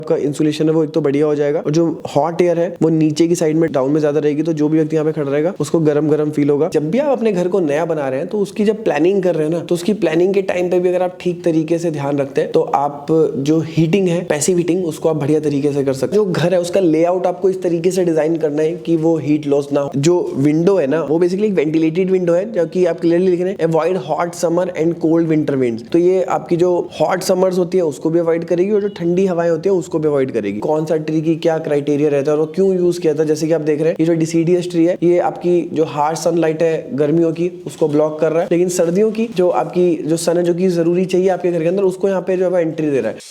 आपका इंसुलेशन है वो एक तो बढ़िया हो जाएगा और जो हॉट एयर है वो नीचे की साइड में डाउन में ज्यादा रहेगी, तो जो भी व्यक्ति यहाँ पे खड़ा रहेगा उसको गरम गरम फील होगा। जब भी आप अपने घर को नया बना रहे हैं तो उसकी जब प्लानिंग कर रहे हैं ना, तो उसकी प्लानिंग के टाइम पे भी अगर आप ठीक तरीके से ध्यान रखते हैं तो आप जो हीटिंग है, पैसिव हीटिंग, उसको आप बढ़िया तरीके से कर सकते हैं। जो घर है उसका लेआउट आपको इस तरीके से डिजाइन करना है कि वो हीट लॉस ना हो। जो विंडो है ना वो बेसिकली एक वेंटिलेटेड विंडो है, जो कि आप क्लियरली लिख रहे हैं avoid hot summer and cold winter winds. तो ये आपकी जो हॉट समर्स होती है उसको भी अवॉइड करेगी और जो ठंडी हवाएं होती है उसको भी अवॉइड करेगी। कौन सा ट्री की क्या क्राइटेरिया रहता है और क्यों यूज किया था, जैसे कि आप देख रहे हैं ये जो डिसीडियस ट्री है ये आपकी जो हार्श सनलाइट है गर्मियों की उसको ब्लॉक कर रहा है, लेकिन सर्दियों की जो आपकी जो सन है जो कि जरूरी चाहिए आपके घर के अंदर उसको यहाँ पे जो है एंट्री दे रहा है।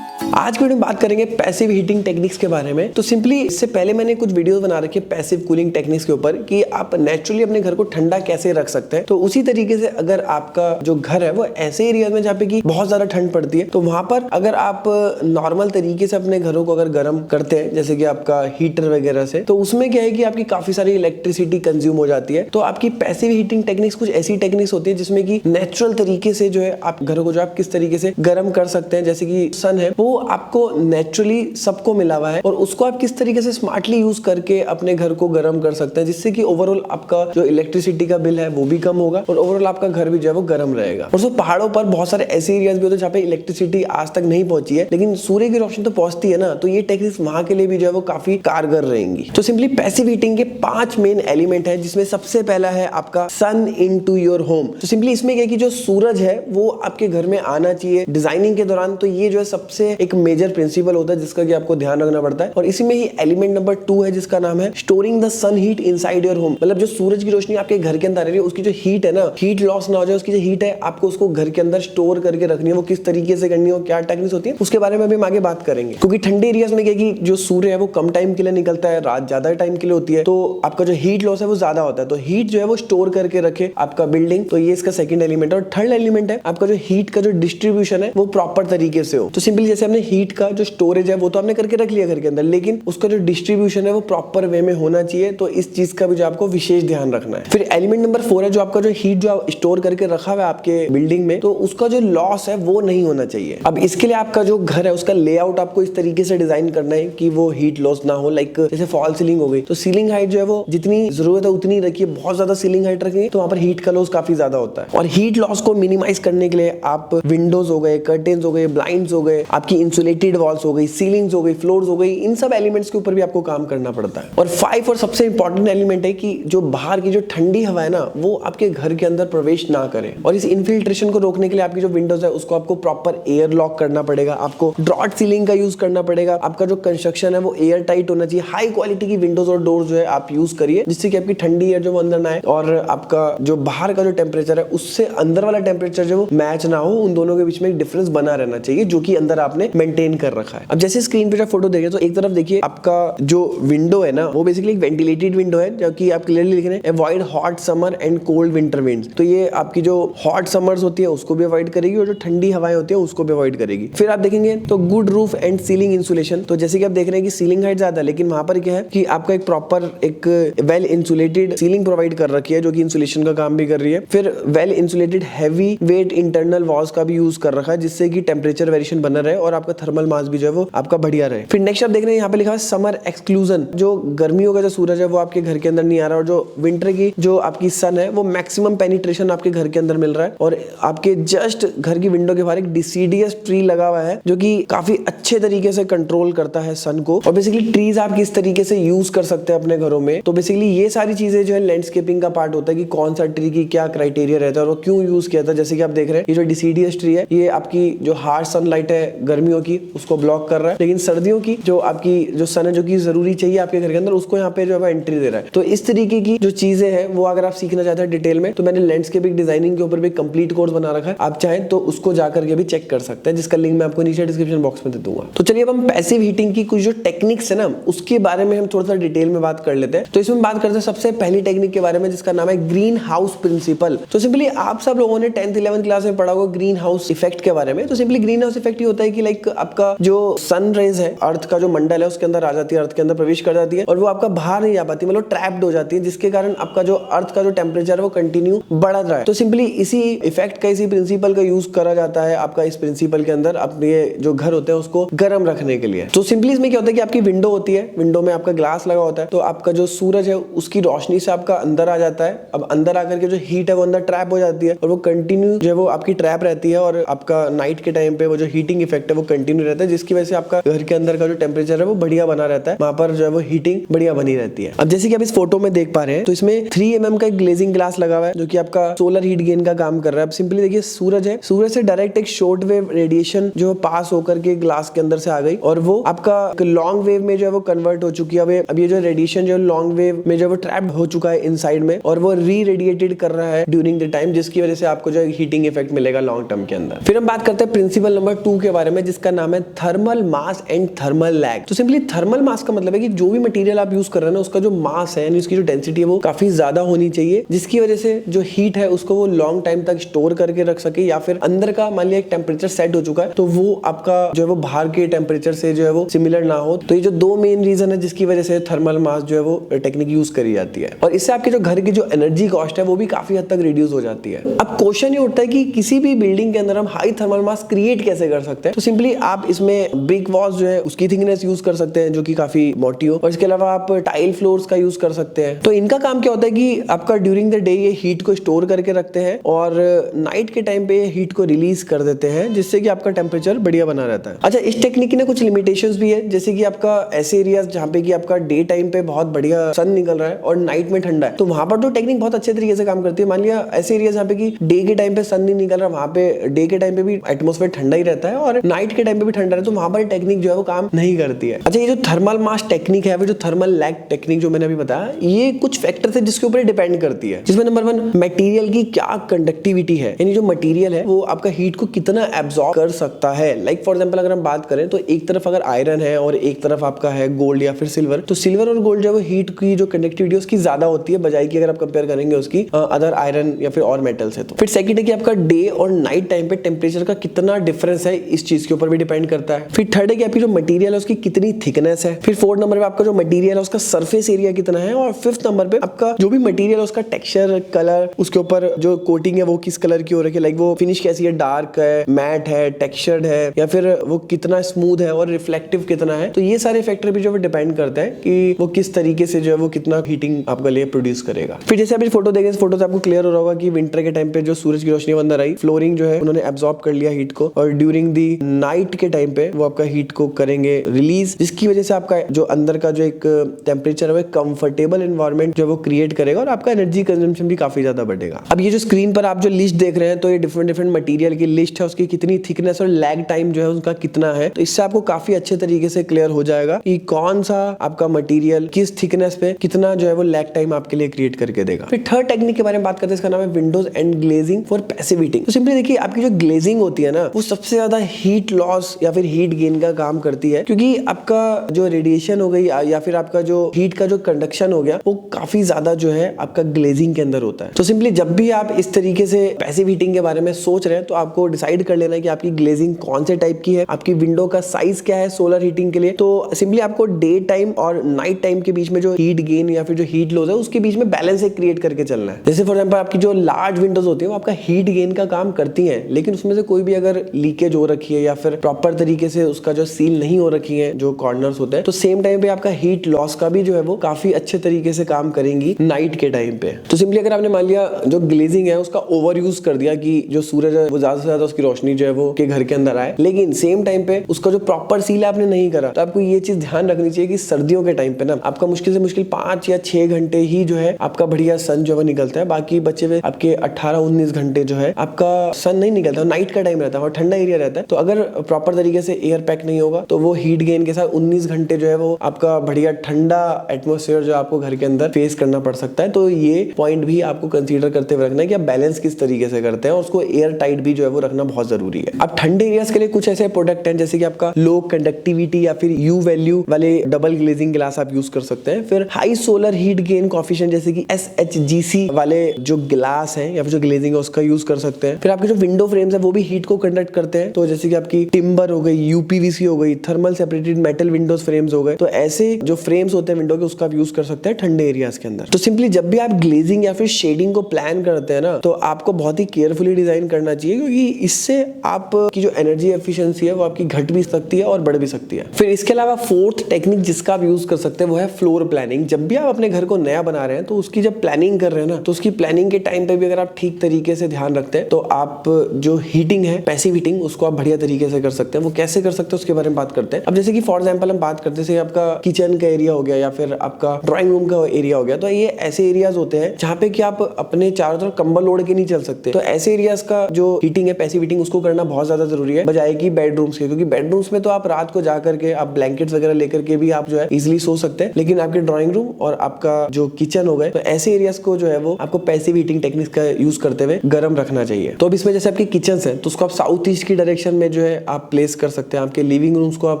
आज की वीडियो में बात करेंगे पैसिव हीटिंग टेक्निक्स के बारे में। तो सिंपली इससे पहले मैंने कुछ वीडियोस बना रखी है पैसिव कूलिंग टेक्निक्स के ऊपर कि आप नेचुरली अपने घर को ठंडा कैसे रख सकते हैं। तो उसी तरीके से अगर आपका जो घर है वो ऐसे एरिया में जहाँ पे कि बहुत ज्यादा ठंड पड़ती है, तो वहां पर अगर आप नॉर्मल तरीके से अपने घरों को अगर गर्म करते हैं जैसे कि आपका हीटर वगैरह से, तो उसमें क्या है कि आपकी काफी सारी इलेक्ट्रिसिटी कंज्यूम हो जाती है। तो आपकी पैसिव हीटिंग टेक्निक्स कुछ ऐसी टेक्निक्स होती है जिसमें कि नेचुरल तरीके से जो है आप घरों को जो आप किस तरीके से गर्म कर सकते हैं। जैसे कि सन है वो आपको नेचुरली सबको मिला हुआ है और उसको आप किस तरीके से स्मार्टली यूज करके अपने घर को गर्म कर सकते हैं, जिससे कि ओवरऑल आपका जो इलेक्ट्रिसिटी का बिल है वो भी कम होगा और ओवरऑल आपका घर भी जो है वो गर्म रहेगा। और पहाड़ों पर बहुत सारे ऐसे एरियाज भी होते हैं जहाँ पे इलेक्ट्रिसिटी आज तक नहीं पहुंची है, लेकिन सूर्य की रोशनी तो पहुंचती है ना, तो ये टेक्निक्स वहां के लिए भी जो है वो काफी कारगर रहेंगी। तो सिंपली पैसिव हीटिंग के 5 मेन एलिमेंट है, जिसमें सबसे पहला है आपका सन इनटू योर होम। तो सिंपली इसमें क्या है कि जो सूरज है वो आपके घर में आना चाहिए डिजाइनिंग के दौरान। तो ये जो है सबसे एक मेजर प्रिंसिपल होता है जिसका कि आपको ध्यान रखना पड़ता है। और इसी में ही एलिमेंट नंबर 2 है जिसका नाम है storing the sun heat inside your home. मतलब जो सूरज की रोशनी आपके घर के अंदर आ रही है उसकी जो हीट है ना, हीट लॉस ना हो जाए, उसकी जो हीट है आपको उसको घर के अंदर स्टोर करके रखनी है। वो किस तरीके से करनी है, क्या टेक्निक्स होती है उसके बारे में भी हम आगे बात करेंगे। क्योंकि ठंडे एरियाज में क्या है कि जो सूर्य है वो कम टाइम के लिए निकलता है, रात ज्यादा टाइम के लिए होती है, तो आपका जो हीट लॉस है वो ज्यादा होता है। तो हीट जो है वो स्टोर करके रखे आपका बिल्डिंग, तो ये इसका सेकंड एलिमेंट है। और थर्ड एलिमेंट है आपका जो हीट का जो डिस्ट्रीब्यूशन है वो प्रॉपर तरीके से हो। तो सिंपली जैसे हमने हीट का जो स्टोरेज है वो तो हमने करके रख लिया घर के अंदर, लेकिन उसका जो डिस्ट्रीब्यूशन है वो प्रॉपर वे में होना चाहिए। तो इस चीज का भी जो आपको विशेष ध्यान रखना है। फिर एलिमेंट नंबर 4 है जो आपका जो हीट जो स्टोर करके रखा हुआ है आपके बिल्डिंग में, तो उसका जो लॉस है वो नहीं होना चाहिए। अब इसके लिए आपका जो घर है उसका लेआउट आपको इस तरीके से डिजाइन करना है कि वो हीट लॉस ना हो। लाइक जैसे फॉल सीलिंग हो गई तो सीलिंग हाइट जो है वो जितनी जरूरत है उतनी रखिए। बहुत ज्यादा सीलिंग हाइट रखेंगे तो वहां पर हीट का लॉस काफी ज्यादा होता है। और हीट लॉस को मिनिमाइज करने के लिए आप विंडोज हो गए, कर्टेन्स हो गए, ब्लाइंड्स हो गए, आपकी इंसुलेटेड वॉल्स हो गई, सीलिंग्स हो गई, फ्लोर्स हो गई, इन सब एलिमेंट्स के ऊपर भी आपको काम करना पड़ता है। और 5 और सबसे इंपॉर्टेंट एलिमेंट है कि जो बाहर की जो ठंडी हवा है ना वो आपके घर के अंदर प्रवेश ना करे। और इस इन्फिल्ट्रेशन को रोकने के लिए आपकी जो विंडोज है उसको आपको प्रॉपर एयर लॉक करना पड़ेगा, आपको ड्रॉट सीलिंग का यूज करना पड़ेगा। आपका जो कंस्ट्रक्शन है वो एयर टाइट होना चाहिए। हाई क्वालिटी की विंडोज और डोर जो है आप यूज करिए जिससे कि आपकी ठंडी एयर जो वो अंदर ना आए और आपका जो बाहर का जो टेम्परेचर है उससे अंदर वाला टेम्परेचर जो मैच ना हो, उन दोनों के बीच में एक डिफरेंस बना रहना चाहिए जो कि अंदर आपने मेंटेन कर रखा है। अब जैसे स्क्रीन पे जो फोटो देखें तो एक तरफ देखिए आपका जो विंडो है ना वो बेसिकली एक वेंटिलेटेड विंडो है, जो कि आप क्लियरली लिख रहे हैं avoid hot summer and cold winter winds. तो ये आपकी जो हॉट समर्स होती है उसको भी अवॉइड करेगी और जो ठंडी हवाएं होती है उसको भी अवॉइड करेगी। फिर आप देखेंगे तो good roof and ceiling insulation. तो जैसे कि आप देख रहे हैं कि सीलिंग हाइट ज्यादा है, लेकिन वहां पर क्या है कि आपका एक प्रॉपर एक वेल इंसुलेटेड सीलिंग प्रोवाइड कर रखी है जो कि इंसुलेशन का काम भी कर रही है। फिर well insulated heavy weight internal walls का भी यूज कर रखा है जिससे कि टेम्परेचर वेरिएशन बना रहे और आपका थर्मल मास भी जो है वो आपका बढ़िया रहे। फिर नेक्स्ट आप देख रहे हैं यहाँ पे लिखा है समर एक्सक्लूजन। जो गर्मियों का जो सूरज है वो आपके घर के अंदर नहीं आ रहा और जो विंटर की जो आपकी सन है वो मैक्सिमम पेनिट्रेशन आपके घर के अंदर मिल रहा है। और आपके जस्ट घर की विंडो के बाहर एक डिसीडियस ट्री लगा हुआ है जो कि काफी अच्छे तरीके से कंट्रोल करता है सन को। और बेसिकली ट्रीज आप किस तरीके से यूज कर सकते हैं अपने घरों में, तो बेसिकली ये सारी चीजें जो है लैंडस्केपिंग का पार्ट होता है कि कौन सा ट्री की क्या क्राइटेरिया रहता है और क्यों यूज किया था। जैसे कि आप देख रहे हैं ये जो डिसीडियस ट्री है ये आपकी जो हार्श सनलाइट है गर्मियों की उसको ब्लॉक कर रहा है, लेकिन सर्दियों की जो आपकी जो सन है जो कि जरूरी चाहिए आपके घर के अंदर उसको यहाँ पे जो है एंट्री दे रहा है। तो इस तरीके की जो चीजें हैं वो अगर आप सीखना चाहते हैं डिटेल में तो मैंने लैंडस्केपिंग डिजाइनिंग के ऊपर भी कंप्लीट कोर्स बना रखा है, आप चाहें तो उसको जाकर के भी चेक कर सकते हैं जिसका लिंक मैं आपको नीचे डिस्क्रिप्शन बॉक्स में दे दूंगा। तो चलिए अब हम पैसिव हीटिंग की कुछ जो टेक्निक्स है ना उसके बारे में हम थोड़ा सा डिटेल में बात कर लेते हैं। तो इसमें बात करते हैं सबसे पहली टेक्निक के बारे में जिसका नाम है ग्रीन हाउस प्रिंसिपल। तो सिंपली आप सब लोगों ने 10th 11th क्लास में पढ़ा होगा ग्रीन हाउस इफेक्ट के बारे में। तो सिंपली ग्रीन हाउस इफेक्ट ये होता है कि लाइक हीट आपका जो सन रेज है, अर्थ का जो मंडल है उसके अंदर आ जाती है, अर्थ के अंदर प्रवेश कर जाती है और वो आपका बाहर नहीं आ पाती, मतलब ट्रैप्ड हो जाती है, जिसके कारण आपका जो अर्थ का जो टेम्परेचर है वो कंटिन्यू बढ़ रहा है। तो सिंपली इसी इफेक्ट का, इसी प्रिंसिपल का यूज करा जाता है आपका इस प्रिंसिपल के अंदर अपने जो घर होते हैं उसको गर्म रखने के लिए। तो सिंपली इसमें क्या होता है कि आपकी विंडो होती है, विंडो में आपका ग्लास लगा होता है, तो आपका जो सूरज है उसकी रोशनी से आपका अंदर आ जाता है। अब अंदर आकर के जो हीट है वो अंदर ट्रैप हो जाती है और वो कंटिन्यू जो है वो आपकी ट्रैप रहती है और आपका नाइट के टाइम पे वो जो हीटिंग इफेक्ट है वो कंटिन्यू रहता है, जिसकी वजह से आपका घर के अंदर का जो टेम्परेचर है वो बढ़िया बना रहता है, वहां पर जो है वो हीटिंग बढ़िया बनी रहती है। अब जैसे कि आप इस फोटो में देख पा रहे हैं तो इसमें 3 mm का एक ग्लेजिंग ग्लास लगा हुआ है जो कि आपका सोलर हीट गेन का काम कर रहा है। अब सिंपली देखिए सूरज है, सूरज से डायरेक्ट एक शॉर्ट वेव रेडिएशन जो पास होकर के ग्लास के अंदर से आ गई और वो आपका लॉन्ग वेव में जो है वो कन्वर्ट हो चुकी है। अब ये जो रेडिएशन जो है लॉन्ग वेव में जो है वो ट्रैप्ड हो चुका है इनसाइड में और वो री रेडिएटेड कर रहा है ड्यूरिंग द टाइम, जिसकी वजह से आपको जो हीटिंग इफेक्ट मिलेगा लॉन्ग टर्म के अंदर। फिर हम बात करते हैं प्रिंसिपल नंबर 2 के बारे में, जिसका नाम है thermal mass and thermal lag. तो सिंपली थर्मल मास का मतलब है कि जो भी मटेरियल आप यूज कर रहे हैं ना उसका जो मास है यानी उसकी जो डेंसिटी है वो काफी ज्यादा होनी चाहिए, जिसकी वजह से जो हीट है उसको वो लॉन्ग टाइम तक स्टोर करके रख सके, या फिर अंदर का मान लिया एक टेम्परेचर सेट हो चुका है तो वो आपका जो है वो बाहर के टेम्परेचर से जो है वो सिमिलर ना हो। तो ये जो 2 मेन रीजन है जिसकी वजह से थर्मल मास जो है वो टेक्निक यूज करी जाती है और इससे आपके जो घर की जो एनर्जी कॉस्ट है वो भी काफी हद तक रिड्यूस हो जाती है। अब क्वेश्चन ये उठता है कि किसी भी बिल्डिंग के अंदर हम हाई थर्मल मास क्रिएट कैसे कर सकते हैं। तो सिंपली आप इसमें ब्रिक वॉल्स जो है उसकी थिकनेस यूज कर सकते हैं जो कि काफी मोटी हो, और इसके अलावा आप टाइल फ्लोर्स का यूज कर सकते हैं। तो इनका काम क्या होता है कि आपका ड्यूरिंग द डे ये हीट को स्टोर करके रखते हैं और नाइट के टाइम पे हीट को रिलीज कर देते हैं, जिससे कि आपका टेम्परेचर बढ़िया बना रहता है। अच्छा, इस टेक्निक की ना कुछ लिमिटेशंस भी है, जैसे कि आपका ऐसे एरियाज जहाँ पे कि आपका डे टाइम पे बहुत बढ़िया सन निकल रहा है और नाइट में ठंडा है, तो वहां पर तो टेक्निक बहुत अच्छे तरीके से काम करती है। मान लिया ऐसे एरिया जहाँ पे कि डे के टाइम पे सन नहीं निकल रहा, वहां पे डे के टाइम पे भी एटमॉस्फेयर ठंडा ही रहता है और नाइट के टाइम पे भी ठंडा रहता है, तो वहां पर टेक्निक जो है वो काम नहीं करती है। अच्छा, ये जो थर्मल मास टेक्निक है, वो जो थर्मल लैग टेक्निक जो मैंने अभी बताया, ये कुछ फैक्टर्स है जिसके ऊपर डिपेंड करती है, जिसमें नंबर 1 मटेरियल की क्या कंडक्टिविटी है, यानी जो मटेरियल है वो आपका हीट को कितना एब्जॉर्ब कर सकता है। लाइक फॉर एग्जांपल अगर हम बात करें तो एक तरफ अगर आयरन है और एक तरफ आपका है गोल्ड या फिर सिल्वर, तो सिल्वर और गोल्ड जो है वो हीट की जो कंडक्टिविटी उसकी ज्यादा होती है बजाय की अगर आप कंपेयर करेंगे उसकी अदर आयरन या फिर और मेटल से। तो फिर सेकंड है कि आपका डे और नाइट टाइम पे टेम्परेचर का कितना डिफरेंस है, इस चीज के ऊपर भी डिपेंड करता है। फिर थर्ड है कि आपकी जो मटेरियल है उसकी कितनी थिकनेस है। फिर फोर्थ नंबर पे आपका जो मटेरियल है उसका सरफेस एरिया कितना है, और फिफ्थ नंबर पे आपका जो भी मटेरियल है उसका टेक्सचर, कलर, उसके ऊपर जो कोटिंग है वो किस कलर की हो रही है, लाइक वो फिनिश कैसी है, डार्क है, मैट है, टेक्सचर्ड है, या फिर वो कितना स्मूथ है और रिफ्लेक्टिव कितना है। तो ये सारे फैक्टर भी जो है डिपेंड करते हैं कि वो किस तरीके से जो है वो कितना हीटिंग आपका लिए प्रोड्यूस करेगा। फिर जैसे अभी फोटो देखें, इस फोटो से आपको क्लियर हो रहा होगा कि विंटर के टाइम पे जो सूरज की रोशनी अंदर आई, फ्लोरिंग जो है उन्होंने एब्जॉर्ब कर लिया हीट को, और ड्यूरिंग दी नाइट के टाइम पे वो आपका हीट को करेंगे रिलीज, जिसकी वजह से आपका जो अंदर का जो एक टेम्परेचर है कंफर्टेबल एनवायरनमेंट जो वो क्रिएट करेगा और आपका एनर्जी कंजम्पशन भी काफी ज्यादा बढ़ेगा। अब ये जो स्क्रीन पर आप जो लिस्ट देख रहे हैं तो ये डिफरेंट मटेरियल की लिस्ट है, उसकी कितनी थिकनेस और लैग टाइम जो है उसका कितना है, तो इससे आपको काफी अच्छे तरीके से क्लियर हो जाएगा कि कौन सा आपका मटेरियल किस थिकनेस पे कितना जो है वो लैग टाइम आपके लिए क्रिएट करके देगा। फिर थर्ड टेक्निक के बारे में बात करते हैं, इसका नाम है Windows and glazing for passive heating. तो सिंपली देखिए, आपकी जो ग्लेजिंग होती है ना वो सबसे ज्यादा हीट लॉस या फिर हीट गेन का काम करती है, क्योंकि आपका जो रेडिएशन हो गई या फिर आपका जो हीट का जो कंडक्शन हो गया वो काफी ज्यादा जो है आपका ग्लेजिंग के अंदर होता है। तो सिंपली जब भी आप इस तरीके से पैसिव हीटिंग के बारे में सोच रहे हैं तो आपको डिसाइड कर लेना है कि आपकी ग्लेजिंग कौन से टाइप की है, आपकी विंडो का साइज क्या है सोलर हीटिंग के लिए। तो सिंपली आपको डे टाइम और नाइट टाइम के बीच में जो हीट गेन या फिर जो हीट लॉस है उसके बीच में बैलेंस एक क्रिएट करके चलना है। जैसे फॉर एग्जांपल आपकी जो लार्ज विंडोज होती है वो आपका हीट गेन का काम करती हैं, लेकिन उसमें से कोई भी अगर लीकेज हो रखी है या फिर प्रॉपर तरीके से उसका जो सील नहीं हो रखी है जो कॉर्नर्स होते हैं, तो सेम टाइम पे आपका हीट लॉस का भी जो है वो काफी अच्छे तरीके से काम करेंगी नाइट के टाइम पे। तो सिंपली अगर आपने मान लिया जो ग्लेजिंग है उसका ओवर यूज कर दिया कि जो सूरज है वो ज्यादा से ज्यादा उसकी रोशनी जो है वो के घर के अंदर आए, लेकिन सेम टाइम पे उसका जो प्रॉपर सील आपने नहीं करा, तो आपको ये चीज ध्यान रखनी चाहिए कि सर्दियों के टाइम पे ना आपका मुश्किल से मुश्किल 5 या 6 घंटे ही जो है आपका बढ़िया सन जो है निकलता है, बाकी बचे हुए आपके 18-19 घंटे जो है आपका सन नहीं निकलता, नाइट का टाइम रहता है और ठंडा एरिया रहता है। तो अगर प्रॉपर तरीके से एयर पैक नहीं होगा तो वो हीट गेन के साथ 19 घंटे जो है वो आपका बढ़िया ठंडा एटमॉस्फेयर जो आपको घर के अंदर फेस करना पड़ सकता है। तो ये पॉइंट भी आपको कंसीडर करते हुए रखना है कि आप बैलेंस किस तरीके से करते हैं और उसको एयर टाइट भी जो है वो रखना बहुत जरूरी है। अब ठंडे एरियाज के लिए कुछ ऐसे प्रोडक्ट हैं जैसे कि आपका लो कंडक्टिविटी या फिर यू वैल्यू वाले डबल ग्लेजिंग ग्लास आप यूज कर सकते हैं। फिर high solar heat gain coefficient जैसे कि SHGC वाले जो ग्लास है या फिर जो ग्लेजिंग है उसका यूज कर सकते हैं। फिर आपके जो विंडो फ्रेम्स है वो भी हीट को कंडक्ट करते हैं, तो जैसे कि आपकी टिम्बर हो गई, यूपीवीसी हो गई, thermal separated metal Windows frames हो गए। तो ऐसे जो फ्रेम्स होते हैं विंडो के, उसका आप यूज कर सकते हैं ठंडे एरियाज के अंदर। तो सिंपली जब भी आप ग्लेजिंग या फिर शेडिंग को प्लान करते हैं ना, तो आपको बहुत ही केयरफुली डिजाइन करना चाहिए, क्योंकि इससे आपकी जो एनर्जी एफिशिएंसी है वो आपकी घट भी सकती है और बढ़ भी सकती है। फिर इसके अलावा फोर्थ टेक्निक जिसका आप यूज कर सकते हैं वो है फ्लोर प्लानिंग। जब भी आप अपने घर को नया बना रहे हैं तो उसकी जब प्लानिंग कर रहे हैं ना, तो उसकी प्लानिंग के टाइम पे भी अगर आप ठीक तरीके से ध्यान रखते हैं तो आप जो हीटिंग है, पैसिव हीटिंग, उसको आप बढ़िया तरीके से कर सकते हैं। वो कैसे कर सकते हैं उसके बारे में बात करते हैं। अब जैसे कि फॉर एग्जांपल हम बात करते हैं आपका किचन का एरिया हो गया या फिर आपका ड्राइंग रूम का एरिया हो गया, तो ये ऐसे एरियाज होते हैं जहाँ पे कि आप अपने चारों तरफ कंबल ओढ़ के नहीं चल सकते। तो ऐसे एरियाज का जो हीटिंग है, पैसिव हीटिंग, उसको करना बहुत ज्यादा जरूरी है बजाय कि बेडरूम्स के, क्योंकि बेडरूम्स में तो आप रात को जाकर के आप ब्लैंकेट्स वगैरह लेकर के भी आप जो है इजिली सो सकते हैं, लेकिन आपके ड्राइंग रूम और आपका जो किचन हो गए, तो ऐसे एरियाज को जो है वो आपको पैसिव हीटिंग टेक्निक्स का यूज करते हुए गर्म रखना चाहिए। तो अब इसमें जैसे आपके किचन है तो उसको आप साउथ ईस्ट की डायरेक्शन में जो है आप प्लेस कर सकते हैं। आपके लिविंग रूम्स को आप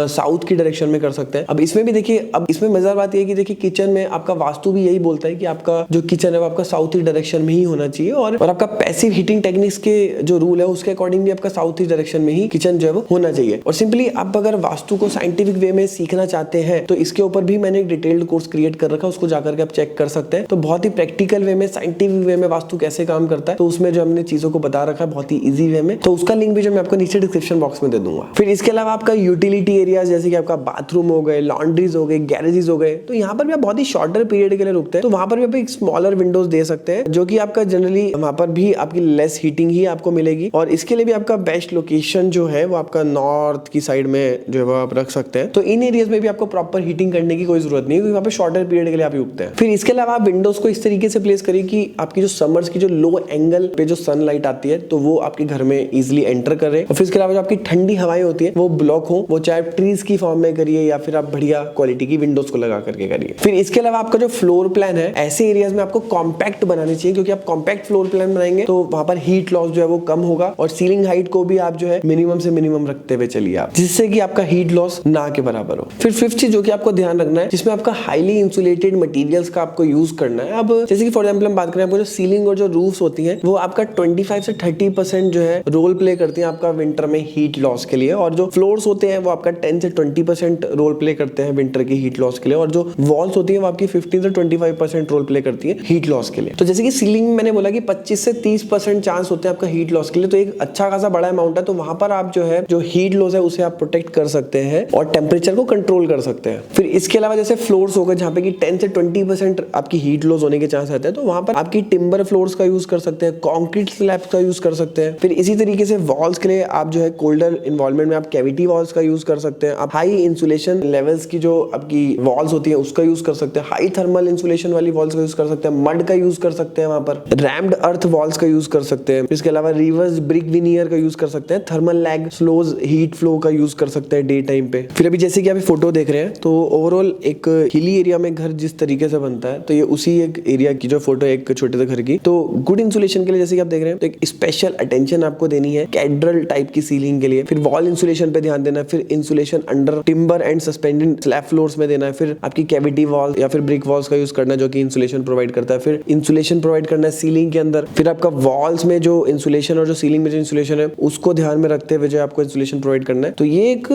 साउथ की डायरेक्शन में कर सकते हैं। अब इसमें भी देखिए, अब इसमें मजेदार बात यह है कि देखिए किचन में आपका वास्तु भी यही बोलता है कि आपका जो किचन है वो आपका साउथ ईस्ट डायरेक्शन में ही होना चाहिए, और आपका पैसिव हीटिंग टेक्निक्स के जो रूल है उसके अकॉर्डिंग भी आपका साउथ ईस्ट डायरेक्शन में ही किचन जो है वो होना चाहिए। और सिंपली आप अगर वास्तु को साइंटिफिक वे में सीखना चाहते हैं तो इसके ऊपर भी मैंने एक डिटेल्ड कोर्स क्रिएट कर रखा है, उसको जाकर के आप चेक कर सकते हैं। तो बहुत ही प्रैक्टिकल वे में, साइंटिफिक वे में वास्तु कैसे काम करता है, तो उसमें जो हमने चीजों को बता रखा है बहुत ही इजी वे में, तो उसका लिंक भी जो मैं आपको नीचे डिस्क्रिप्शन बॉक्स में दे दूंगा। फिर इसके अलावा आपका यूटिलिटी एरियाज जैसे कि आपका बाथरूम हो गए, लॉन्ड्रीज हो गए, गैरेजेस हो गए, तो यहाँ पर भी आप बहुत ही शॉर्टर पीरियड के लिए रुकते हैं, तो वहां पर भी आप एक स्मॉलर विंडोज दे सकते हैं, जो कि आपका जनरली वहां पर भी आपकी लेस हीटिंग ही आपको मिलेगी। और इसके लिए भी आपका बेस्ट लोकेशन जो है वो आपका नॉर्थ की साइड में जो है वो आप रख सकते हैं। तो इन एरियाज में भी आपको प्रॉपर हीटिंग करने की कोई जरूरत नहीं है, क्योंकि वहां पे शॉर्टर पीरियड के लिए आप रुकते हैं। फिर इसके अलावा आप विंडोज को इस तरीके से प्लेस करिए कि आपकी जो समर्स की जो लो एंगल पे जो सनलाइट आती है तो वो आपके घर में इजिली एंटर कर रहे हैं। और फिर इसके अलावा जो आपकी ठंडी हवाएं होती है वो ब्लॉक हो, वो चाहे ट्रीज की फॉर्म में करिए या फिर आप बढ़िया क्वालिटी की विंडोज को लगा करके करिए। फिर इसके अलावा आपका जो फ्लोर प्लान है, ऐसे एरियाज में आपको कॉम्पैक्ट बनाने चाहिए, क्योंकि आप कॉम्पैक्ट फ्लोर प्लान बनाएंगे तो वहां पर हीट लॉस जो है वो कम होगा, और सीलिंग हाइट को भी आप जो है मिनिमम से मिनिमम रखते हुए चलिए आप, जिससे कि आपका हीट लॉस ना के बराबर हो। फिर फिफ्थ चीज जो कि आपको ध्यान रखना है, जिसमें आपका हाईली इंसुलेटेड मटेरियल्स का आपको यूज करना है। अब जैसे कि फॉर एग्जांपल हम बात करें, आपको जो सीलिंग और जो रूफ्स होती हैं वो आपका 25 से 30% जो है रोल प्ले करती हैं आपका विंटर में हीट लॉस के लिए, और जो फ्लोर्स होते हैं वो आपका 10 से 20% रोल प्ले करते हैं विंटर की हीट लॉस के लिए, और जो वॉल्स होती है वो आपकी 15 से 25% रोल प्ले करती है हीट लॉस के लिए। तो जैसे कि सीलिंग में मैंने बोला कि 25 से 30% चांस होते हैं आपका हीट लॉस के लिए, तो एक अच्छा खासा बड़ा अमाउंट है, तो वहां पर आप जो है जो हीट लॉस है उसे आप प्रोटेक्ट कर सकते हैं और टेम्परेचर को कंट्रोल कर सकते हैं। फिर इसके अलावा जैसे फ्लोर्स हो गए जहां पे कि 10 से 20% आपकी हीट लॉस होने के चांस रहते हैं, तो वहां पर आपकी टिम्बर फ्लोर्स का यूज कर सकते हैं, कंक्रीट स्लैब्स का यूज कर सकते हैं। फिर इसी तरीके से वॉल्स के लिए आप जो है कोल्डर इन्वायरमेंट में आप कैविटी वॉल्स का यूज कर सकते हैं। आप हाई इंसुलेशन लेवल्स की जो आपकी वॉल्स होती है उसका यूज कर सकते हैं, हाई थर्मल इंसुलेशन वाली वॉल्स का यूज कर सकते हैं, मड का यूज कर सकते हैं, वहां पर रैम्ड अर्थ वॉल्स का यूज कर सकते हैं। इसके अलावा रिवर्स ब्रिक विनियर का यूज कर सकते हैं, thermal lag slows heat flow का यूज कर सकते हैं डे टाइम पे। फिर अभी जैसे कि आप फोटो देख रहे हैं, तो ओवरऑल एक हिली एरिया में घर जिस तरीके से बनता है, तो ये उसी एक एरिया की जो फोटो है एक छोटे से घर की। तो गुड इंसुलेशन के लिए जैसे कि आप देख रहे हैं, तो एक स्पेशल अटेंशन आपको देनी है कैड्रल टाइप की सीलिंग के लिए। फिर वॉल इंसुलेशन पे ध्यान देना है, फिर insulation under timber and suspended slab floors में देना है, फिर आपकी कैविटी वॉल या फिर ब्रिक वॉल्स का यूज करना है जो कि इंसुलेशन प्रोवाइड करता है, फिर इंसुलेशन प्रोवाइड करना है सीलिंग के अंदर, फिर आपका वॉल्स में जो इंसुलेशन और जो सीलिंग में जो इंसुलेशन है उसको ध्यान में रखते हुए जो आपको इंसुलेशन प्रोवाइड करना है। तो ये एक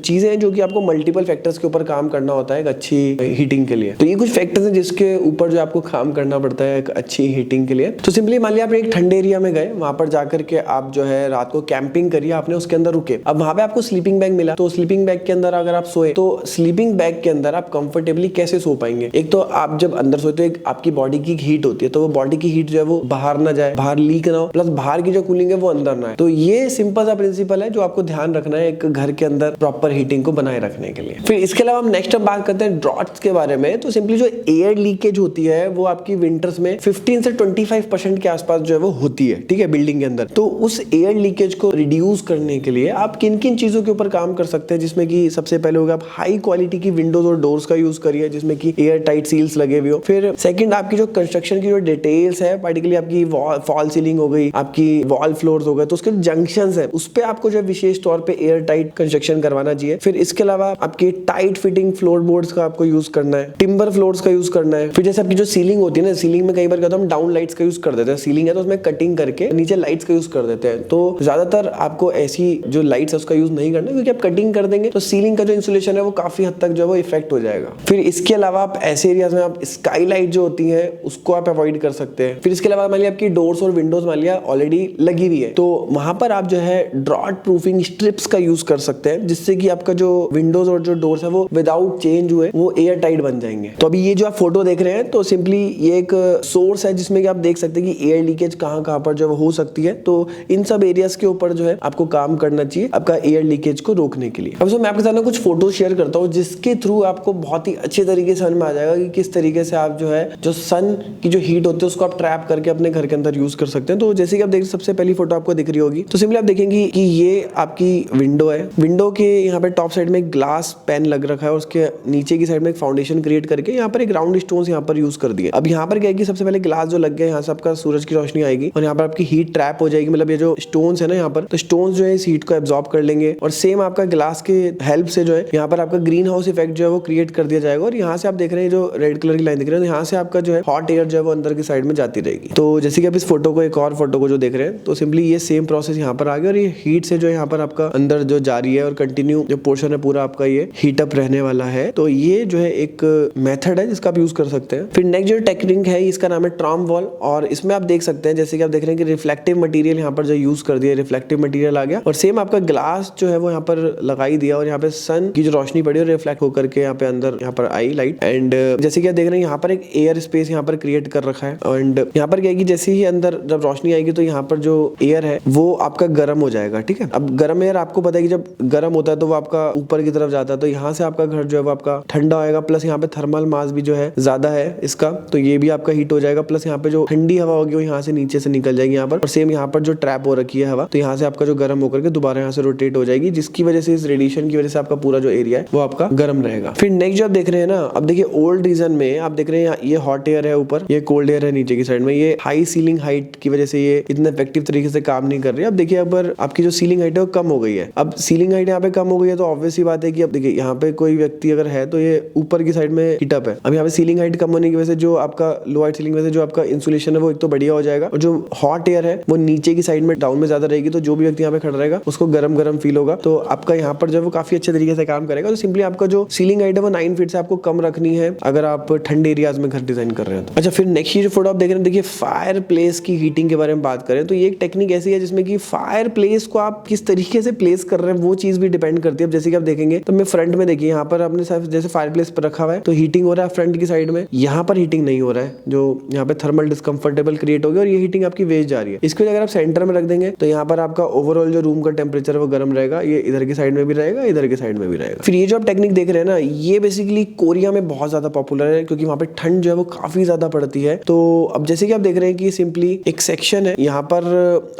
चीजें हैं जो कि आपको मल्टीपल फैक्टर्स के ऊपर काम करना होता है एक अच्छी हीटिंग के लिए। तो ये कुछ फैक्टर्स हैं जिसके ऊपर जो आपको काम करना पड़ता है एक अच्छी हीटिंग के लिए। तो सिंपली मान लिया आप एक ठंडे एरिया में गए, वहां पर जाकर के आप जो है रात को कैंपिंग करिए, आपने उसके अंदर रुके, अब वहां पे आपको स्लीपिंग बैग मिला, तो स्लीपिंग बैग के अंदर अगर आप सोए तो स्लीपिंग बैग के अंदर आप कंफर्टेबली कैसे सो पाएंगे। एक तो आप जब अंदर सोते हो एक आपकी बॉडी की हीट होती है, तो वो बॉडी की हीट जो है वो बाहर ना जाए, बाहर लीक ना हो, प्लस बाहर की जो कूलिंग है वो अंदर ना है। तो ये सिंपल सा प्रिंसिपल है जो आपको ध्यान रखना है एक घर के अंदर प्रॉपर हीटिंग को बनाए रखने के लिए। फिर इसके अलावा हम नेक्स्ट बात करते हैं ड्रॉट्स के बारे में। तो सिंपली जो एयर लीकेज होती है वो आपकी विंटर्स में 15 से 25% के आसपास जो है वो होती है, ठीक है, बिल्डिंग के अंदर। तो उस एयर लीकेज को रिड्यूस करने के लिए आप किन किन चीजों के ऊपर काम कर सकते हैं, जिसमें कि सबसे पहले होगा आप हाई क्वालिटी की विंडोज और डोर्स का यूज करिए जिसमें कि एयर टाइट सील्स लगे हुए हो। फिर सेकंड, आपकी जो कंस्ट्रक्शन की जो डिटेल्स है, पार्टिकुलरली आपकी फॉल सीलिंग हो गई, आपकी वॉल फ्लोर्स हो गए, तो उसके जंक्शंस है उस पे आपको जो विशेष तौर पे एयर टाइट कंस्ट्रक्शन करवाना चाहिए। फिर इसके अलावा आपकी टाइट फिटिंग फ्लोर बोर्ड्स का आपको यूज करना है, टिम्बर फ्लोर्स का यूज करना है। फिर जैसे आपकी जो सीलिंग होती है ना, सीलिंग में कई बार कहता हम डाउन लाइट्स का यूज कर देते हैं, सीलिंग है तो उसमें कटिंग करके नीचे लाइट्स का यूज कर देते हैं। तो ज्यादातर आपको ऐसी जो जो लाइट्स है उसका यूज नहीं करना, क्योंकि आप कटिंग कर देंगे तो सीलिंग का जो इंसुलेशन है वो काफी हद तक जो है वो इफेक्ट हो जाएगा। फिर इसके अलावा आप ऐसे एरियाज में आप स्काई लाइट जो होती है उसको आप अवॉइड कर सकते हैं। फिर इसके अलावा मान लिया आपकी डोर्स और विंडोज मान लिया ऑलरेडी लगी हुई है, तो वहां पर आप जो है ड्रॉट प्रूफिंग स्ट्रिप्स का यूज कर सकते हैं, जिससे कि आपका जो विंडोज और जो डोर्स है वो विदाउट चेंज हुए वो एयर टाइट बन जाएंगे। तो अभी ये जो आप फोटो देख रहे हैं तो सिंपली ये एक सोर्स है जिसमें कि आप देख सकते हैं कि एयर लीकेज कहां कहां पर जो हो सकती है। तो इन सब एरियाज के ऊपर जो है आपको काम करना चाहिए आपका एयर लीकेज को रोकने के लिए। अब मैं आपके साथ कुछ फोटो शेयर करता हूँ जिसके थ्रू आपको बहुत ही अच्छे तरीके से समझ में आ जाएगा कि किस तरीके से आप जो है जो सन की जो हीट होती है उसको आप ट्रैप करके अपने घर के अंदर यूज कर सकते हैं। तो जैसे कि आप देख, सबसे पहली फोटो आपको दिख रही होगी, तो सिंपली आप देखेंगे कि ये आपकी विंडो है। विंडो के यहाँ पे टॉप साइड में एक ग्लास पैन लग रखा है और उसके नीचे की साइड में एक फाउंडेशन क्रिएट करके यहाँ पर एक राउंड स्टोन्स यहाँ पर यूज कर दिए। अब यहाँ पर क्या है कि सबसे पहले ग्लास जो लग गया, यहाँ से आपका सूरज की रोशनी आएगी और यहाँ पर आपकी हीट ट्रैप हो जाएगी। मतलब ये जो स्टोन्स है ना यहाँ पर, तो स्टोन्स जो है इस हीट को एब्जॉर्ब कर लेंगे और सेम आपका ग्लास के हेल्प से जो है यहाँ पर आपका ग्रीन हाउस इफेक्ट जो है वो क्रिएट कर दिया जाएगा। और यहाँ से आप देख रहे हैं जो रेड कलर की लाइन दिख रही है, यहाँ से आपका जो है हॉट एयर जो है वो अंदर की साइड में जाती रहेगी। तो जैसे कि आप इस फोटो को, एक और फोटो को जो देख रहे हैं, तो सिंपली ये सेम प्रोसेस यहाँ पर आ गया और ये हीट से जो है यहाँ पर आपका अंदर जो जा रही है और कंटिन्यू जो पोर्शन है पूरा आपका ये हीट अप रहने वाला है। तो ये जो है एक मेथड है जिसका आप यूज कर सकते हैं। फिर नेक्स्ट जो टेक्निक है इसका नाम है ट्रॉम वॉल, और इसमें आप देख सकते हैं जैसे कि आप देख रहे हैं कि रिफ्लेक्टिव मटेरियल यहाँ पर जो यूज कर दिया, रिफ्लेक्टिव मटेरियल आ गया और सेम आपका ग्लास जो है वो यहाँ पर लगाई दिया और यहाँ पे सन की जो रोशनी पड़ी और रिफ्लेक्ट होकर के यहाँ पे अंदर यहाँ पर आई लाइट। एंड जैसे कि आप देख रहे हैं यहाँ पर एक एयर स्पेस यहाँ पर क्रिएट कर रखा है। एंड यहाँ पर क्या है कि जैसे ही अंदर जब रोशनी आएगी तो यहाँ पर जो एयर है वो आपका गर्म हो जाएगा। ठीक है, अब गर्म एयर आपको पता है कि जब गर्म होता है तो वो आपका ऊपर की तरफ जाता है, तो यहाँ से आपका घर जो है वो आपका ठंडा होएगा। प्लस यहाँ पे थर्मल मास भी जो है ज्यादा है इसका, तो ये भी आपका हीट हो जाएगा। प्लस यहाँ पे जो ठंडी हवा होगी वो यहाँ से नीचे से निकल जाएगी यहाँ पर, और सेम यहाँ पर जो ट्रैप हो रखी है हवा, तो यहाँ से आपका जो गर्म होकर के दोबारा यहाँ से रोटेट हो जाएगी, जिसकी वजह से इस रेडिएशन की वजह से आपका पूरा जो एरिया है वो आपका गर्म रहेगा। फिर नेक्स्ट जो आप देख रहे हैं ना, अब देखिए ओल्ड रीजन में आप देख रहे हैं ये हॉट एयर है ऊपर, ये कोल्ड एयर है नीचे की साइड में। ये हाई सीलिंग हाइट की वजह से ये इतना इफेक्टिव तरीके से काम नहीं कर रही है। अब देखिए अगर आपकी जो सीलिंग हाइट है वो कम हो गई है, अब सीलिंग हाइट यहाँ पे कम हो गई है तो ऑब्वियस ही बात है कि अब देखिए यहाँ पे कोई व्यक्ति अगर है तो ये ऊपर की साइड में हीट अप है। अब यहाँ पे सीलिंग हाइट कम होने की वजह से जो आपका लो हाइट सीलिंग वजह से जो आपका इंसुलेशन है वो एक तो बढ़िया हो जाएगा, और जो हॉट एयर है वो नीचे की साइड में डाउन में ज्यादा रहेगी, तो जो भी व्यक्ति यहाँ पे खड़ा रहेगा उसको गरम गरम फील होगा, तो आपका यहाँ पर जो वो काफी अच्छे तरीके से काम करेगा। तो सिंपली आपका जो सीलिंग हाइट है वो 9 फीट से आपको कम रखनी है अगर आप ठंडे एरियाज में घर डिजाइन कर रहे हैं तो। अच्छा, फिर नेक्स्ट जो फोटो आप देख रहे हैं, देखिए फायर प्लेस की हीटिंग के बारे में बात करें तो ये एक टेक्निक ऐसी है जिसमें कि फायर प्लेस को आप किस तरीके से प्लेस कर रहे हैं वो चीज भी डिपेंड करती है। अब जैसे कि आप देखेंगे तो मैं फ्रंट में देखिए यहाँ पर आपने जैसे फायर प्लेस पर रखा हुआ है तो हीटिंग हो रहा है फ्रंट की साइड में, यहाँ पर हीटिंग नहीं हो रहा है, जो यहाँ पे थर्मल डिस्कंफर्टेबल क्रिएट हो गया और ये हीटिंग आपकी वेस्ट जा रही है। इसको अगर आप सेंटर में रख देंगे तो यहाँ पर आपका ओवरऑल जो रूम का टेम्परेचर वो गर्म रहेगा, ये इधर की साइड में भी रहेगा, इधर की साइड में भी रहेगा। फिर ये जो आप टेक्निक देख रहे हैं ना, ये बेसिकली कोरिया में बहुत ज्यादा पॉपुलर है क्योंकि वहाँ पे ठंड जो है वो काफी ज्यादा पड़ती है। तो अब जैसे कि आप देख रहे हैं कि सिंपली एक सेक्शन है, यहाँ पर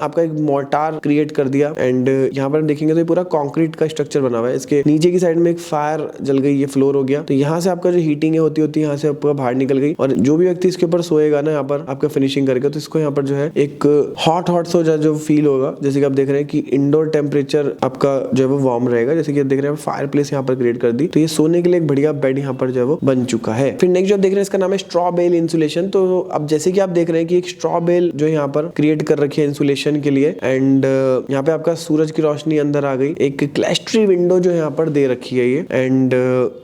आपका एक मोर्टार क्रिएट कर दिया एंड यहाँ पर देखेंगे तो ये पूरा कंक्रीट का स्ट्रक्चर बना हुआ है। इसके नीचे की साइड में एक फायर जल गई, ये फ्लोर हो गया, तो यहाँ से आपका जो हीटिंग है होती यहाँ से आपका बाहर निकल गई, और जो भी व्यक्ति इसके ऊपर सोएगा ना यहाँ पर आपका फिनिशिंग करके, तो इसको यहाँ पर जो है एक हॉट सो जो फील होगा। जैसे कि आप देख रहे हैं कि इंडोर टेम्परेचर आपका जो है वो वार्म रहेगा। जैसे कि आप देख रहे हैं फायर प्लेस यहाँ पर क्रिएट कर दी, तो ये सोने के लिए एक बढ़िया बेड यहाँ पर जो है वो बन चुका है। फिर नेक्स्ट जो आप देख रहे हैं इसका नाम है स्ट्रॉ बेल इंसुलेशन। तो अब जैसे कि आप देख रहे हैं कि एक स्ट्रॉ बेल जो यहाँ पर क्रिएट कर रखी है इंसुलेशन के लिए, एंड यहाँ पे आपका सूरज की रोशनी अंदर आ गई। एक क्लैस्ट्री विंडो जो यहाँ पर दे रखी है ये, एंड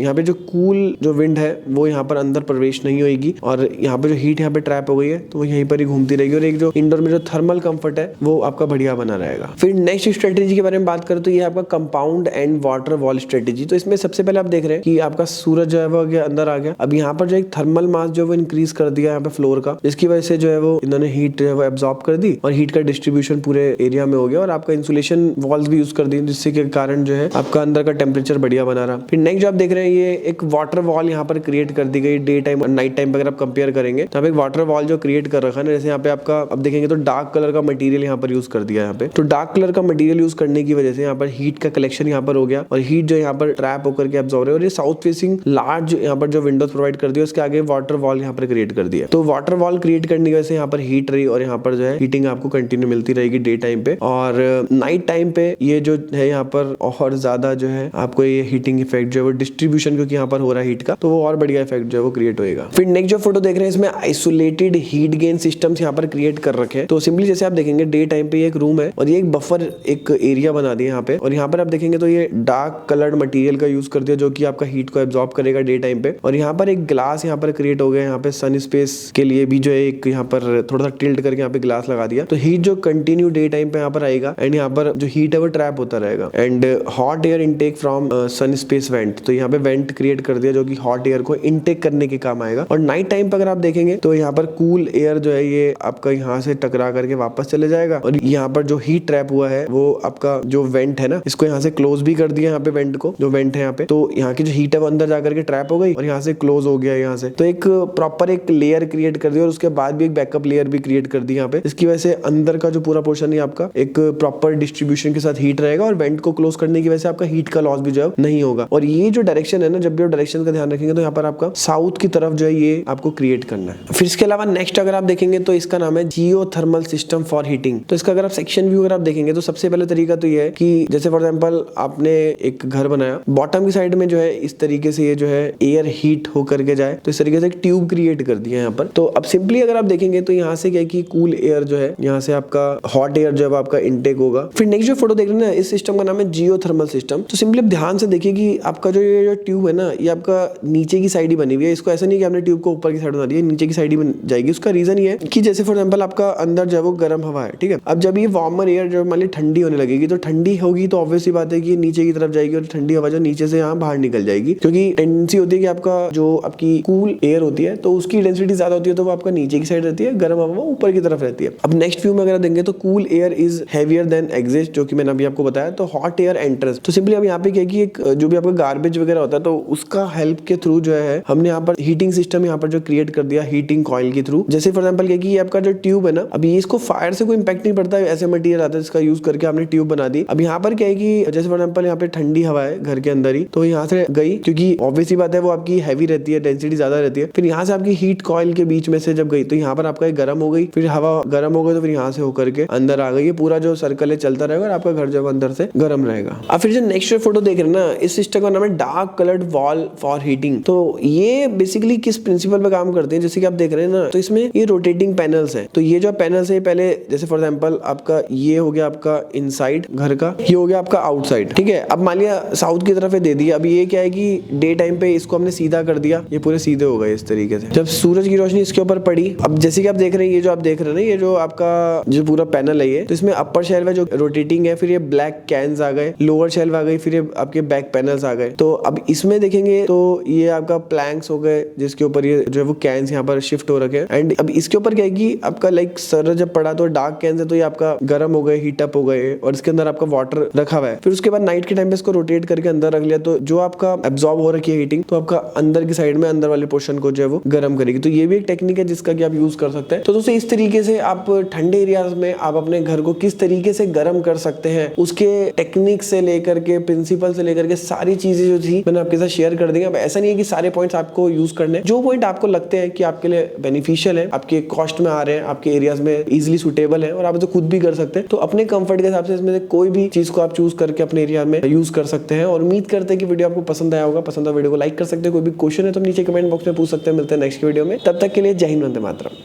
यहाँ पे जो कूल जो विंड है वो यहाँ पर अंदर प्रवेश नहीं होगी, और यहाँ पे जो हीट यहाँ पे ट्रैप हो गई है तो वो यहीं पर ही घूमती रहेगी, और एक जो इंडोर में जो थर्मल कंफर्ट है वो आपका बढ़िया बना रहेगा। फिर नेक्स्ट स्ट्रेटेजी के बारे में बात करें तो ये आपका compound and water wall strategy. तो इसमें सबसे पहले आप देख रहे हैं कि आपका सूरज जो है वो अंदर आ गया। अब यहाँ पर जो एक थर्मल मास जो वो इंक्रीज कर दिया यहाँ पे फ्लोर का, जिसकी वजह से जो है वो इन्होंने हीट जो है वो एब्जॉर्ब कर दी और हीट का डिस्ट्रीब्यूशन पूरे एरिया में हो गया, और आपका इंसुलेशन वॉल्स भी यूज कर दी, जिससे के कारण जो है आपका अंदर का टेम्परेचर बढ़िया बना रहा। फिर नेक्स्ट जो आप देख रहे हैं ये एक वाटर वॉल यहाँ पर क्रिएट कर दी गई। डे टाइम और नाइट टाइम अगर आप कंपेयर करेंगे तो एक वाटर वॉल जो क्रिएट कर रखा है ना, जैसे यहाँ पे आपका अब देखेंगे तो डार्क कलर का मटेरियल यहाँ पर यूज कर दिया यहाँ पे। तो डार्क कलर का मटेरियल यूज करने की वजह से यहाँ पर हीट का कलेक्शन यहाँ पर हो गया, और हीट जो यहाँ पर ट्रैप होकर के एब्जॉर्ब है, और ये साउथ फेसिंग लार्ज यहाँ पर जो विंडोज प्रोवाइड कर दिया उसके आगे वाटर वॉल यहाँ पर क्रिएट कर दिया। तो वाटर वॉल क्रिएट करने की वजह से यहाँ पर हीट रही, और यहाँ पर जो है हीटिंग आपको कंटिन्यू मिलती रहेगी डे टाइम पे, और नाइट टाइम पे ये जो है यहाँ पर और ज्यादा जो है आपको ये हीटिंग इफेक्ट जो है वो डिस्ट्रीब्यूशन क्योंकि यहाँ पर हो रहा है हीट का, तो वो और बढ़िया इफेक्ट जो है वो क्रिएट होगा। फिर नेक्स्ट जो फोटो देख रहे हैं इसमें आइसोलेटेड हीट गेन सिस्टम्स यहाँ पर क्रिएट कर रखे हैं। तो सिंपली जैसे आप देखेंगे डे टाइम पे एक रूम है और ये एक बफर एक एरिया बना दिया यहाँ पे, और यहाँ पर आप देखेंगे तो ये डार्क कलर्ड मटेरियल का यूज कर दिया जो कि आपका हीट को एब्जॉर्ब करेगा डे टाइम पे। और यहाँ पर एक ग्लास यहाँ पर क्रिएट हो गया, यहाँ पे सन स्पेस के लिए भी जो है एक यहाँ पर थोड़ा सा टिल्ट करके यहाँ पे ग्लास लगा दिया, तो हीट जो कंटिन्यू डे टाइम पे यहाँ पर आएगा एंड यहाँ पर जो हीट है वो ट्रैप होता रहेगा। And hot air intake from sun space vent, तो यहाँ पे वेंट क्रिएट कर दिया जो कि हॉट एयर को इनटेक करने के काम आएगा। और नाइट टाइम पे अगर आप देखेंगे तो यहाँ पर कूल एयर जो है ये आपका यहाँ से टकरा करके वापस चले जाएगा, और यहाँ पर जो हीट ट्रैप हुआ है वो आपका जो वेंट है ना, इसको यहाँ से क्लोज भी कर दिया यहाँ पे, वेंट को जो वेंट है यहाँ पे, तो यहाँ की जो हीट है वो अंदर जाकर के ट्रैप हो गई और यहाँ से क्लोज हो गया यहाँ से। तो एक प्रॉपर एक लेयर क्रिएट कर दी और उसके बाद भी एक बैकअप लेयर भी क्रिएट कर दी यहाँ पे। इसकी वजह से अंदर का जो पूरा पोर्शन है आपका एक प्रॉपर डिस्ट्रीब्यूशन के साथ हीट रहेगा, और वेंट को क्लोज करने की वजह से आपका हीट का लॉस भी जो है नहीं होगा। और ये जो डायरेक्शन है ना, जब भी आप डायरेक्शन का ध्यान रखेंगे तो यहाँ पर आपका साउथ की तरफ जो है ये आपको क्रिएट करना है। फिर इसके अलावा नेक्स्ट अगर आप देखेंगे तो इसका नाम है जियोथर्मल सिस्टम फॉर हीटिंग। तो इसका अगर आप सेक्शन व्यू अगर आप देखेंगे तो सबसे पहले तरीका तो ये है कि जैसे फॉर एग्जांपल आपने एक घर बनाया, बॉटम की साइड में जो है इस तरीके से ये जो है एयर हीट होकर के जाए, तो इस तरीके से एक ट्यूब क्रिएट कर दिया यहाँ पर। तो अब सिंपली अगर आप देखेंगे तो यहाँ से क्या है कि कूल एयर जो है यहाँ से आपका हॉट एयर जो है आपका इनटेक होगा। फिर नेक्स्ट जो फोटो देख रहे हैं ना, इस सिस्टम का नाम है जियोथर्मल सिस्टम। तो सिंपली ध्यान से देखिए कि आपका जो ये जो ट्यूब है ना, ये आपका नीचे की साइड ही बनी हुई है। इसको ऐसा नहीं कि आपने ट्यूब को ऊपर की साइड बना दिया, नीचे की साइड ही बन जाएगी। उसका रीजन ये है कि जैसे फॉर एग्जांपल आपका अंदर जो है वो गर्म हवा है, ठीक है। अब जब ये वार्मर एयर जो मान ली ठंडी होने लगेगी, तो ठंडी होगी तो ऑब्वियस सी बात है कि नीचे की तरफ जाएगी और ठंडी हवा जो नीचे से यहाँ बाहर निकल जाएगी, क्योंकि टेंडेंसी होती है कि आपका जो आपकी कूल एयर होती है तो उसकी डेंसिटी ज्यादा होती है, तो वो आपका नीचे की साइड रहती है, गर्म हवा ऊपर की तरफ रहती है। अब नेक्स्ट व्यू में अगर देंगे तो cool air is heavier than exist, जो कि मैंने अभी आपको बताया। तो हॉट एयर एंटर्स, तो सिंपली अब यहाँ पे क्या है कि एक जो भी आपका गार्बेज वगैरह होता है तो उसका हेल्प के थ्रू जो है हमने यहाँ पर हीटिंग सिस्टम यहाँ पर जो क्रिएट कर दिया हीटिंग कॉइल के थ्रू। जैसे फॉर एग्जांपल क्या कि ये आपका जो ट्यूब है ना, अभी इसको फायर से कोई इंपैक्ट नहीं पड़ता है, ऐसे मटेरियल आता है इसका यूज करके आपने ट्यूब बना दी। अब यहाँ पर क्या है कि जैसे फॉर एग्जांपल यहाँ पे ठंडी हवा है घर के अंदर ही, तो यहाँ से गई, क्योंकि ऑब्वियसली बात है वो आपकी हैवी रहती है, डेंसिटी ज्यादा रहती है। फिर यहाँ से आपकी हीट कॉइल के बीच में से जब गई तो यहाँ पर आपका गर्म हो गई, फिर हवा गर्म हो गई तो फिर यहाँ से होकर के अंदर आ गई। ये पूरा जो सर्कल है चलता रहेगा और आपका घर जब अंदर से गर्म रहेगा। अब फिर जो नेक्स्ट फोटो देख रहे हैं ना, इस सिस्टम का नाम है dark coloured wall for heating. तो ये बेसिकली किस प्रिंसिपल पे काम करते हैं, जैसे कि आप देख रहे हैं ना, तो इसमें ये रोटेटिंग पैनल्स हैं। तो ये जो पैनल्स है पहले जैसे फॉर एग्जांपल आपका ये हो गया आपका इनसाइड घर का, ये हो गया आपका आउटसाइड, ठीक है। अब मान लिया साउथ की तरफ दे दिया, अभी ये क्या है कि डे टाइम पे इसको हमने सीधा कर दिया, ये पूरे सीधे हो गए इस तरीके से। जब सूरज की रोशनी इसके ऊपर पड़ी, अब जैसे कि आप देख रहे हैं, ये जो आप देख रहे हैं ना, ये जो आपका जो पूरा पैनल है ये, तो इसमें अपर शेल्फ है जो रोटेटिंग है, फिर ये ब्लैक कैन्स आ गए, लोअर शेल्फ आ गई, फिर ये आपके बैक पैनल्स आ गए। तो अब इसमें देखेंगे तो ये आपका प्लैंक्स हो गए जिसके ऊपर ये जो है वो कैन्स यहाँ पर शिफ्ट हो रखे हैं। एंड अब इसके ऊपर क्या है कि आपका लाइक सर जब पड़ा तो डार्क कैन्स है तो ये आपका गर्म हो गए, हीट अप हो गए, और इसके अंदर आपका वाटर रखा हुआ है। फिर उसके बाद नाइट के टाइम पे इसको रोटेट करके अंदर रख लिया, तो जो आपका एब्जॉर्ब हो रखी है हीटिंग, तो आपका अंदर की साइड में अंदर वाले पोर्शन को जो है वो गर्म करेगी। तो ये भी एक टेक्निक है जिसका कि आप यूज कर सकते हैं। तो दोस्तों इस तरीके से आप ठंडे एरियाज में आप अपने घर को किस तरीके से गर्म कर सकते हैं, उसके टेक्निक से लेकर के प्रिंसिपल से लेकर के सारी चीजें जो थी मैंने आपके साथ शेयर कर दी। अब ऐसा नहीं है कि सारे पॉइंट्स आपको यूज करने, जो पॉइंट आपको लगते हैं कि आपके लिए बेनिफिशियल है, आपके कॉस्ट में आ रहे हैं, आपके एरियाज में इजिली सुटेबल है और आप इसे खुद भी कर सकते हैं, तो अपने कंफर्ट के हिसाब से इसमें से कोई भी चीज को आप चूज करके अपने एरिया में यूज कर सकते हैं। और उम्मीद करते हैं कि वीडियो आपको पसंद आया होगा। पसंद आया वीडियो को लाइक कर सकते हैं, कोई भी क्वेश्चन है तो नीचे कमेंट बॉक्स में पूछ सकते हैं। मिलते हैं नेक्स्ट वीडियो में, तब तक के लिए जय हिंद, वंदे मातरम।